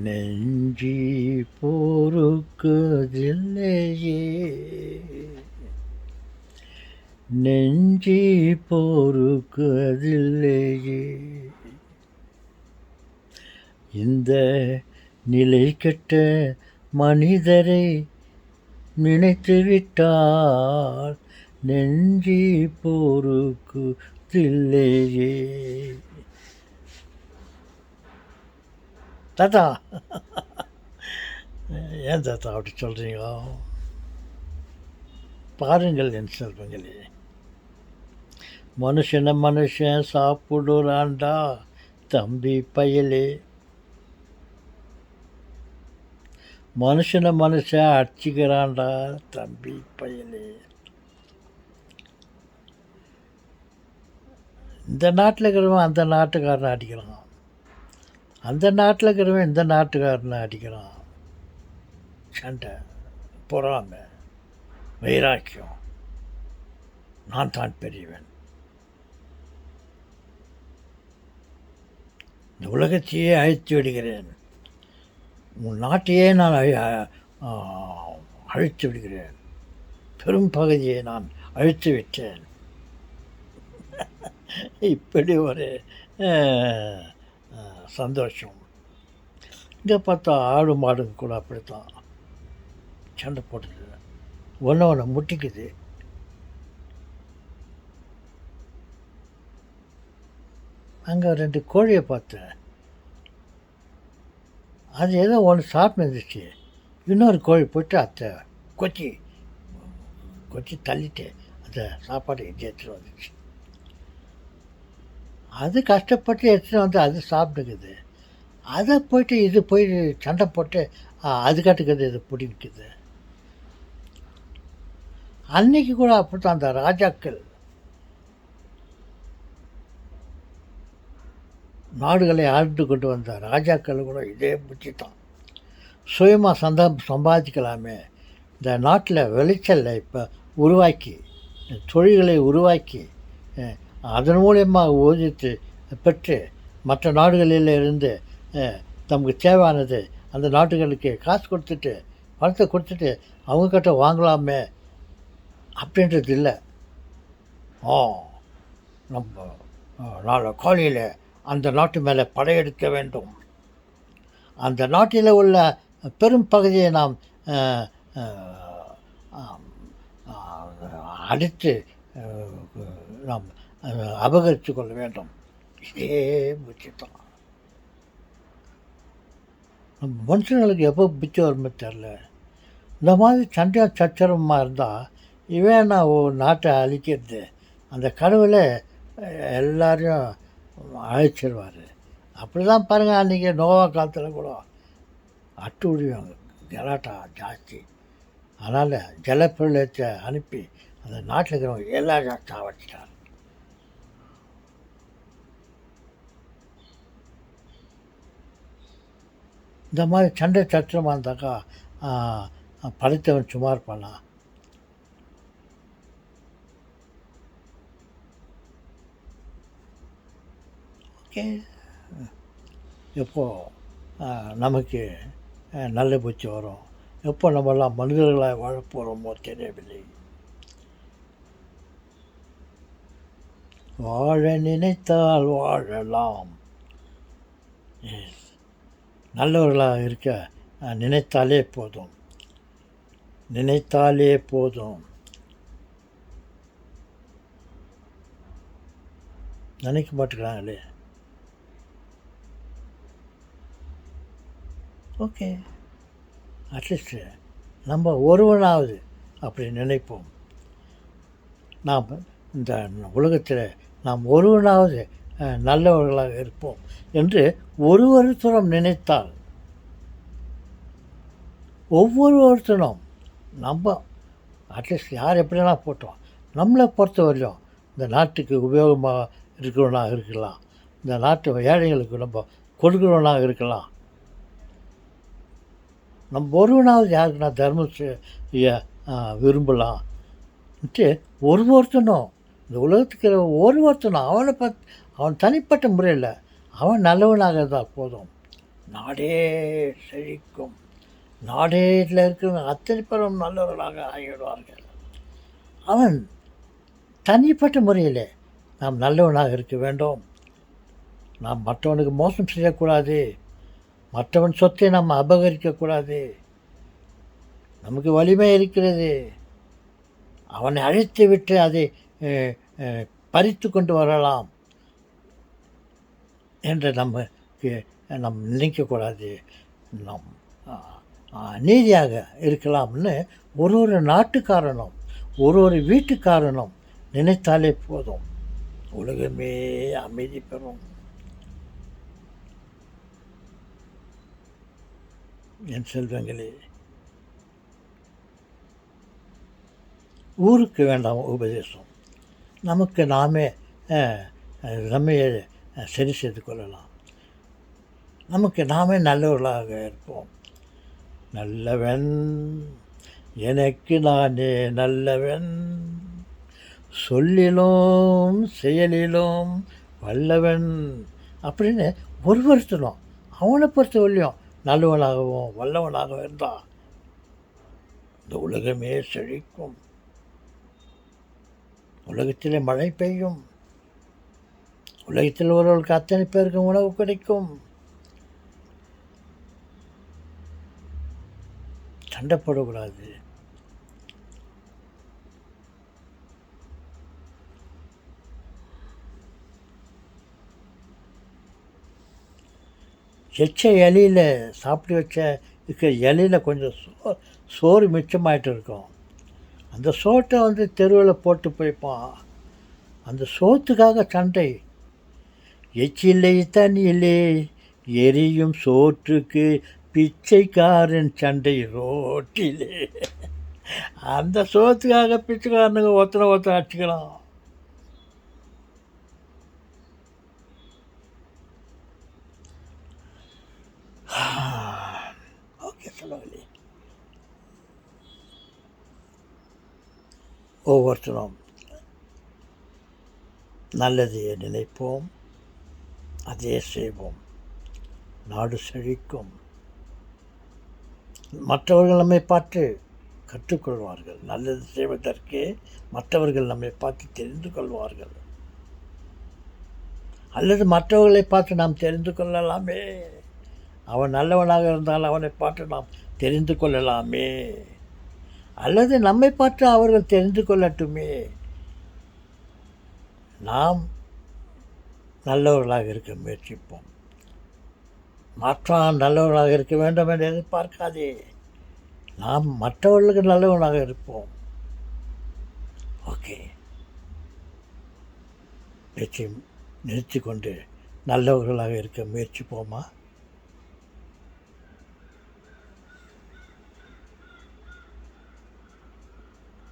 நெஞ்சி பொறுக்குதில்லையே, நெஞ்சி பொறுக்குதில்லையே, இந்த நிலை கெட்ட மனிதரை நினைத்து விட்டால் நெஞ்சி பொறுக்குதில்லையே. தாத்தா, ஏன் தாத்தா அப்படி சொல்கிறீங்களோ? பாருங்கள் என் செல்வங்களே, மனுஷன் சாப்பிடுறான்டா தம்பி பயலே. மனுஷன் அடிச்சுக்கிறான்டா தம்பி பயலே. இந்த நாட்டில் இருக்கிறவன் அந்த நாட்டுக்காரனை அடிக்கிறான், அந்த நாட்டில் இருக்கிறவன் இந்த நாட்டுக்காரனை அடிக்கிறான். சண்டை, பொறாமை, வைராக்கியம், நான் தான் பெரியவன். இந்த உலகத்தையே அழித்து விடுகிறேன், உன் நாட்டையே நான் அழித்து விடுகிறேன், பெரும் பகுதியை நான் அழித்து விட்டேன். இப்படி ஒரு சந்தோஷம். இங்கே பார்த்தா ஆடு மாடுங்க கூட அப்படித்தான் சண்டை போட்டுது, ஒன்று முட்டிக்குது. அங்கே 2 கோழியை பார்த்தேன், அது ஏதோ ஒன்று சாப்பிட்டு இருந்துச்சு. இன்னொரு கோழி போய்ட்டு அதை கொச்சி தள்ளிட்டு அந்த சாப்பாடு எடுத்துகிட்டு வந்துச்சு. அது கஷ்டப்பட்டு எடுத்துகிட்டு வந்து அது சாப்பிட்டுக்குது. அதை போய்ட்டு இது போய் சண்டை போட்டு அது கட்டுக்குது, இது பிடிக்குது. அன்னைக்கு கூட அப்படித்தான் அந்த ராஜாக்கள் நாடுகளை ஆழ்ந்து கொண்டு வந்த ராஜாக்கள் கூட இதே புத்தி தான். சுயமாக சம்பாதிக்கலாமே, இந்த நாட்டில் விளைச்சலை இப்போ உருவாக்கி, தொழில்களை உருவாக்கி, அதன் மூலியமாக ஊதித்து பெற்று மற்ற நாடுகளில் இருந்து நமக்கு தேவையானது அந்த நாட்டுகளுக்கு காசு கொடுத்துட்டு பணத்தை கொடுத்துட்டு அவங்கக்கிட்ட வாங்கலாமே அப்படின்றது இல்லை. நம்ம நாளை காலையில் அந்த நாட்டு மேலே படையெடுக்க வேண்டும், அந்த நாட்டில் உள்ள பெரும் பகுதியை நாம் அடித்து நாம் அபகரித்து கொள்ள வேண்டும். இதே புத்தி தான். நம்ம மனுஷங்களுக்கு எப்போ புத்தி வருமே தெரில. இந்த மாதிரி சண்டை சச்சரமாக இருந்தால் இவன் நான் நாட்டை அழிக்கிறது, அந்த கடவுளை எல்லாரையும் அழைச்சிடுவார். அப்படி தான் பாருங்கள், அன்றைக்கி நோவா காலத்தில் கூட அட்டு விடுவாங்க, கலாட்டா ஜாஸ்தி. அதனால் ஜலப்பிரளயத்தை அனுப்பி அந்த நாட்டில் இருக்கிறவங்க எல்லாரும் சாவடிச்சிட்டார். இந்த மாதிரி சண்டை சச்சரமாக இருந்தாக்கா படைத்தவன் சும்மா இருப்பானா? ஓகே, எப்போ நமக்கு நல்ல புத்தி வரும், எப்போ நம்மெல்லாம் மனிதர்களாக வாழப்போகிறோமோ தெரியவில்லை. வாழ நினைத்தால் வாழலாம். நல்லவர்களாக இருக்க நினைத்தாலே போதும், நினைத்தாலே போதும். நினைக்க மாட்டேங்கிறாங்களே. ஓகே, அட்லீஸ்ட்டு நம்ம ஒருவனாவது அப்படி நினைப்போம். நாம் இந்த உலகத்தில் நாம் ஒருவனாவது நல்லவர்களாக இருப்போம் என்று ஒருத்தரும் நினைத்தால், ஒவ்வொருத்தரும் நம்ம அட்லீஸ்ட் யார் எப்படினா போட்டோம், நம்மளை பொறுத்த வரையும் இந்த நாட்டுக்கு உபயோகமாக இருக்கிறவனாக இருக்கலாம், இந்த நாட்டு ஏழைகளுக்கு நம்ம கொடுக்குறவனாக இருக்கலாம். நம்ம ஒருவனாவது யாருக்குன்னா தர்மம் விரும்பலாம். ஒருத்தனும் இந்த உலகத்துக்கு ஒருத்தனும் அவனை அவன் தனிப்பட்ட முறையில் அவன் நல்லவனாக இருந்தால் போதும். நாடே செழிக்கும். நாடேல இருக்கிற அத்தனை பேரும் நல்லவர்களாக ஆகிவிடுவார்கள். அவன் தனிப்பட்ட முறையில் நாம் நல்லவனாக இருக்க வேண்டும். நாம் மற்றவனுக்கு மோசம் செய்யக்கூடாது. மற்றவன் சொத்தை நாம் அபகரிக்கக்கூடாது. நமக்கு வலிமை இருக்கிறது. அவனை அழைத்து விட்டு அதை பறித்து கொண்டு வரலாம் என்று நமக்கு நம் நினைக்கக்கூடாது. நம் நீதியாக இருக்கலாம்னு ஒரு நாட்டுக்காரனும் ஒரு வீட்டுக்காரனும் நினைத்தாலே போதும், உலகமே அமைதி பெறும். என் செல்வங்களே, ஊருக்கு வேண்டாம் உபதேசம். நமக்கு நாமே நம்மையே சரி செய்து கொள்ளலாம். நமக்கு நாமே நல்லவர்களாக இருப்போம். நல்லவன் எனக்கு நானே நல்லவன், சொல்லிலும் செயலிலும் வல்லவன் அப்படின்னு ஒருத்தரும் அவனை பொறுத்தவரையும் நல்லவனாகவும் வல்லவனாகவும் இருந்தால் இந்த உலகமே செழிக்கும். உலகத்திலே மழை பெய்யும். உலகத்தில் ஒருவர்களுக்கு அத்தனை பேருக்கு உணவு கிடைக்கும். சண்டை போடக்கூடாது. எச்ச இலையில் சாப்பிட்டு வச்ச இருக்கிற இலையில் கொஞ்சம் சோறு மிச்சமாயிட்டு இருக்கும். அந்த சோட்டை தெருவில் போட்டு போய்ப்பான். அந்த சோத்துக்காக சண்டை. எச்சிலை தண்ணியிலே எரியும் சோற்றுக்கு பிச்சைக்காரன் சண்டை ரோட்டிலே. அந்த சோத்துக்காக பிச்சைக்காரனுங்க ஒருத்தரை அடிச்சுக்கலாம். ஓகே, சொல்லுங்களே. ஒவ்வொருத்தரும் நல்லதையே நினைப்போம், அதே செய்வோம். நாடு செழிக்கும். மற்றவர்கள் நம்மை பார்த்து கற்றுக்கொள்வார்கள். நல்லது செய்வதற்கு மற்றவர்கள் நம்மை பார்த்து தெரிந்து கொள்வார்கள். அல்லது மற்றவர்களை பார்த்து நாம் தெரிந்து கொள்ளலாமே. அவன் நல்லவனாக இருந்தால் அவனை பார்த்து நாம் தெரிந்து கொள்ளலாமே. அல்லது நம்மை பார்த்து அவர்கள் தெரிந்து கொள்ளட்டுமே. நாம் நல்லவர்களாக இருக்க முயற்சிப்போம். மற்றவன் நல்லவர்களாக இருக்க வேண்டும் என்று எதிர்பார்க்காதே. நாம் மற்றவர்களுக்கு நல்லவனாக இருப்போம். ஓகே, பேச்சை நிறுத்தி கொண்டு நல்லவர்களாக இருக்க முயற்சிப்போமா?